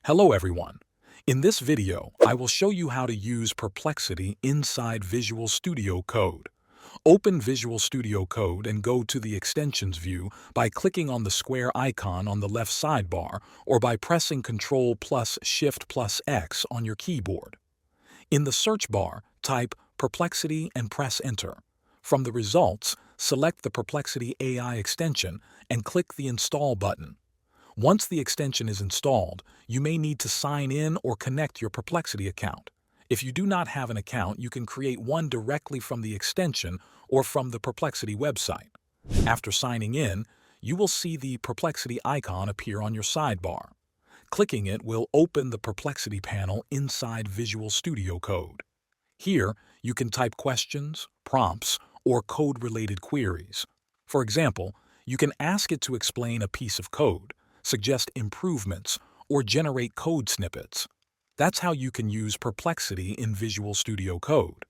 Hello everyone. In this video, I will show you how to use Perplexity inside Visual Studio Code. Open Visual Studio Code and go to the Extensions view by clicking on the square icon on the left sidebar or by pressing Ctrl plus Shift plus X on your keyboard. In the search bar, type Perplexity and press Enter. From the results, select the Perplexity AI extension and click the Install button. Once the extension is installed, you may need to sign in or connect your Perplexity account. If you do not have an account, you can create one directly from the extension or from the Perplexity website. After signing in, you will see the Perplexity icon appear on your sidebar. Clicking it will open the Perplexity panel inside Visual Studio Code. Here, you can type questions, prompts, or code-related queries. For example, you can ask it to explain a piece of code, suggest improvements, or generate code snippets. That's how you can use Perplexity in Visual Studio Code.